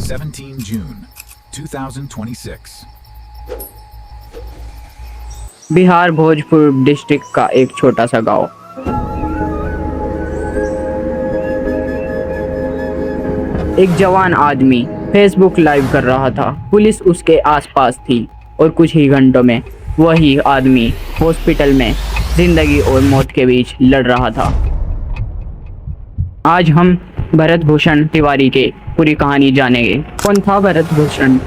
17 June 2026. Bihar Bhojpur district का एक छोटा सा गांव। एक जवान आदमी फेसबुक लाइव कर रहा था। पुलिस उसके आसपास थी और कुछ ही घंटों में वही आदमी हॉस्पिटल में जिंदगी और मौत के बीच लड़ रहा था। आज हम भरत भूषण तिवारी के पूरी कहानी जानेंगे। कौन था भरत भूषण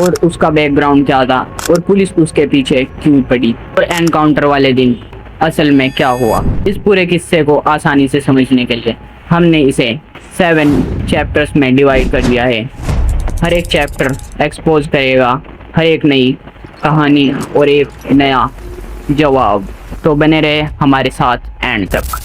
और उसका बैकग्राउंड क्या था और पुलिस उसके पीछे क्यों पड़ी और एनकाउंटर वाले दिन असल में क्या हुआ। इस पूरे किस्से को आसानी से समझने के लिए हमने इसे 7 चैप्टर्स में डिवाइड कर दिया है। हर एक चैप्टर एक्सपोज करेगा हर एक नई कहानी और एक नया जवाब। तो बने रहे हमारे साथ एंड तक।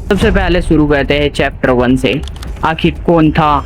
सबसे पहले शुरू करते हैं चैप्टर 1 से। आखिर कौन था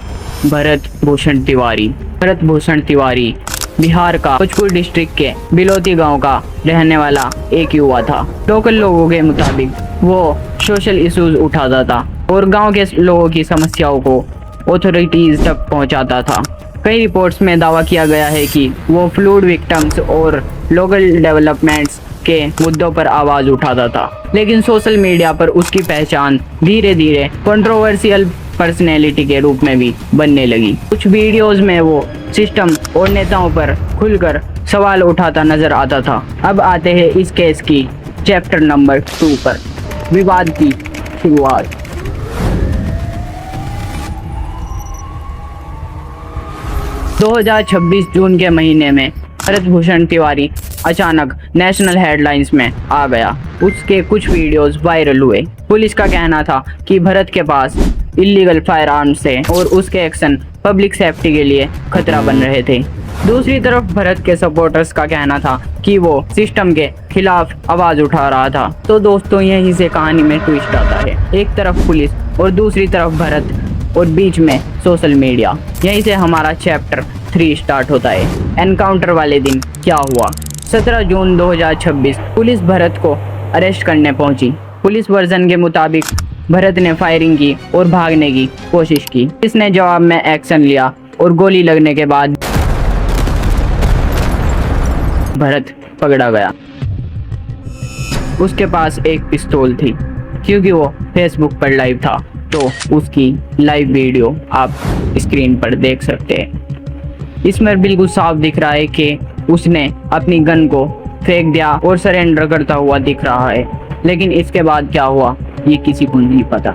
भरत भूषण तिवारी? भरत भूषण तिवारी बिहार का भोजपुर डिस्ट्रिक्ट के बिलोती गांव का रहने वाला एक युवा था। लोकल लोगों के मुताबिक वो सोशल इश्यूज उठाता था और गांव के लोगों की समस्याओं को अथॉरिटीज तक पहुंचाता था। कई रिपोर्ट्स में दावा किया गया है कि वो फ्लूड विक्टिम्स और लोकल डेवलपमेंट्स के मुद्दों पर आवाज उठाता था। लेकिन सोशल मीडिया पर उसकी पहचान धीरे धीरे कंट्रोवर्शियल पर्सनैलिटी के रूप में भी बनने लगी। कुछ वीडियोस में वो सिस्टम और नेताओं पर खुलकर सवाल उठाता नजर आता था। अब आते हैं इस केस की चैप्टर नंबर 2 पर, विवाद की शुरुआत। – 2026 जून के महीने में भरत भूषण तिवारी अचानक नेशनल हेडलाइंस में आ गया। उसके कुछ वीडियोस वायरल हुए। पुलिस का कहना था कि भरत के पास इलीगल फायर आर्म्स थे और उसके एक्शन पब्लिक सेफ्टी के लिए खतरा बन रहे थे। दूसरी तरफ भरत के सपोर्टर्स का कहना था कि वो सिस्टम के खिलाफ आवाज उठा रहा था। तो दोस्तों यहीं से कहानी में ट्विस्ट आता है। एक तरफ पुलिस और दूसरी तरफ भरत और बीच में सोशल मीडिया। यहीं से हमारा चैप्टर 3 स्टार्ट होता है। एनकाउंटर वाले दिन क्या हुआ? 17 जून 2026 पुलिस भरत को अरेस्ट करने पहुंची। पुलिस वर्जन के मुताबिक भरत ने फायरिंग की और भागने की कोशिश की। इसने जवाब में एक्शन लिया और गोली लगने के बाद भरत पकड़ा गया। उसके पास एक पिस्तौल थी। क्योंकि वो फेसबुक पर लाइव था तो उसकी लाइव वीडियो आप स्क्रीन पर देख सकते हैं। इसमें बिल्कुल साफ दिख रहा है कि उसने अपनी गन को फेंक दिया और सरेंडर करता हुआ दिख रहा है। लेकिन इसके बाद क्या हुआ ये किसी को नहीं पता।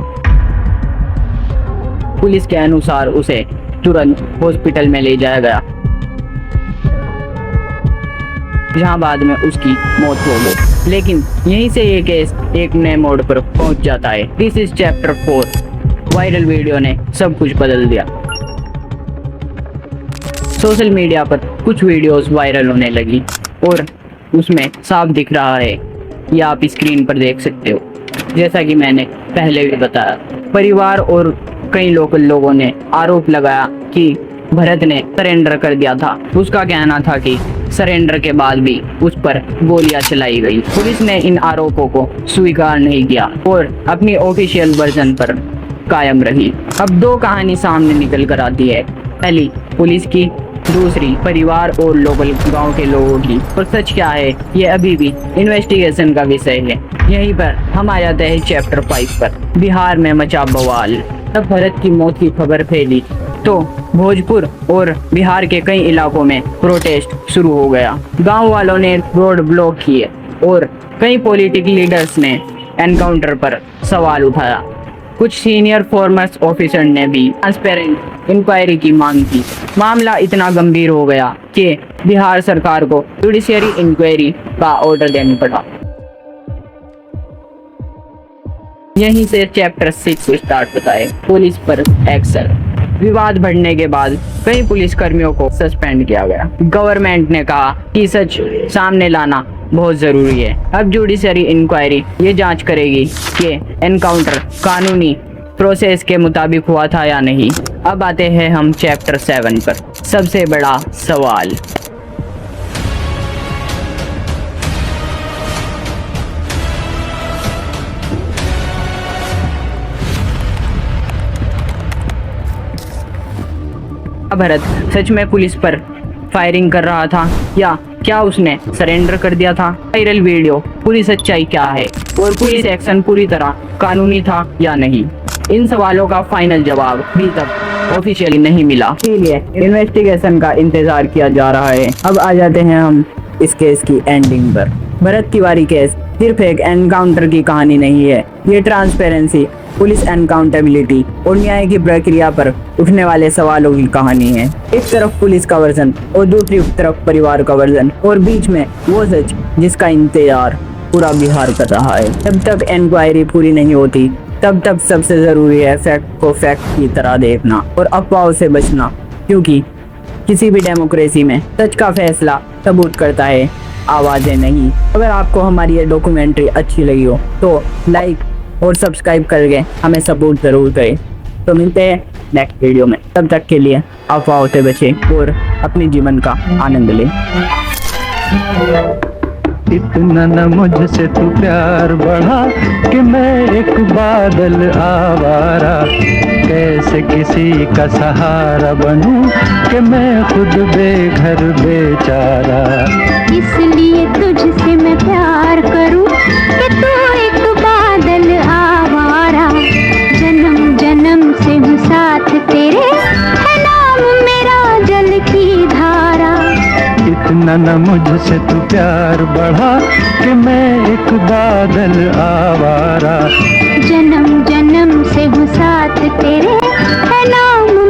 पुलिस के अनुसार उसे तुरंत हॉस्पिटल में ले जाया गया, जहां बाद में उसकी मौत हो गई। लेकिन यहीं से ये केस एक नए मोड़ पर पहुंच जाता है। This is chapter 4। Viral video ने सब कुछ बदल दिया। सोशल मीडिया पर कुछ वीडियोस वायरल होने लगी और उसमें साफ दिख रहा है, ये आप स्क्रीन पर देख सकते हो। जैसा कि मैंने पहले भी बताया, परिवार और कई लोकल लोगों ने आरोप लगाया कि भरत ने सरेंडर कर दिया था। उसका कहना था कि सरेंडर के बाद भी उस पर गोलियां चलाई गई। पुलिस ने इन आरोपों को स्वीकार नहीं किया और अपनी ऑफिशियल वर्जन पर कायम रही। अब 2 कहानी सामने निकल कर आती है। पहली पुलिस की, दूसरी परिवार और लोकल गांव के लोगों की। और सच क्या है ये अभी भी इन्वेस्टिगेशन का विषय है। यहीं पर हम आ जाते हैं चैप्टर 5 पर। बिहार में मचा बवाल। तब भरत की मौत की खबर फैली तो भोजपुर और बिहार के कई इलाकों में प्रोटेस्ट शुरू हो गया। गांव वालों ने रोड ब्लॉक किए और कई पॉलिटिकल लीडर्स ने एनकाउंटर पर सवाल उठाया। कुछ सीनियर फॉरेस्ट ऑफिसर ने भी ट्रांसपेरेंट इंक्वायरी की मांग की। मामला इतना गंभीर हो गया कि बिहार सरकार को जुडिशियरी इंक्वायरी का ऑर्डर देना पड़ा। यहीं से चैप्टर 6 स्टार्ट होता है। पुलिस पर एक्शन। विवाद बढ़ने के बाद कई पुलिसकर्मियों को सस्पेंड किया गया। गवर्नमेंट ने कहा कि सच सामने लाना बहुत जरूरी है। अब जुडिशियरी इंक्वायरी ये जांच करेगी कि एनकाउंटर कानूनी प्रोसेस के मुताबिक हुआ था या नहीं। अब आते हैं हम चैप्टर 7 पर। सबसे बड़ा सवाल। भरत सच में पुलिस पर फायरिंग कर रहा था या क्या उसने सरेंडर कर दिया था? वायरल वीडियो पूरी सच्चाई क्या है और पुलिस एक्शन पूरी तरह कानूनी था या नहीं? इन सवालों का फाइनल जवाब अभी तक ऑफिशियली नहीं मिला, इसीलिए इन्वेस्टिगेशन का इंतजार किया जा रहा है। अब आ जाते हैं हम इस केस की एंडिंग पर। भरत तिवारी केस सिर्फ एक एनकाउंटर की कहानी नहीं है, ये ट्रांसपेरेंसी, पुलिस एनकाउंटेबिलिटी और न्याय की प्रक्रिया पर उठने वाले सवालों की कहानी है। एक तरफ पुलिस का वर्जन और दूसरी तरफ परिवार का वर्जन और बीच में वो सच जिसका इंतजार पूरा बिहार कर रहा है। जब तक इंक्वायरी पूरी नहीं होती तब तक सबसे जरूरी है फैक्ट को फैक्ट की तरह देखना और अफवाहों से बचना, क्योंकि किसी भी डेमोक्रेसी में सच का फैसला सबूत करता है, आवाजें नहीं। अगर आपको हमारी ये डॉक्यूमेंट्री अच्छी लगी हो तो लाइक और सब्सक्राइब करके हमें सपोर्ट जरूर करें। तो मिलते हैं नेक्स्ट वीडियो में, तब तक के लिए अफवाहों से बचें और अपने जीवन का आनंद लें। इतना न मुझसे तू प्यार बढ़ा कि मैं एक बादल आवारा, कैसे किसी का सहारा बनूं कि मैं खुद बेघर बेचारा। इसलिए तुझसे मैं प्यार करूं कि तू एक बादल आवारा, जन्म जन्म से हूँ साथ तेरे, है नाम मेरा जल की धारा। इतना न मुझसे तू प्यार बढ़ा कि मैं एक बादल आवारा, जन्म जन्म से हूँ साथ तेरे, है नाम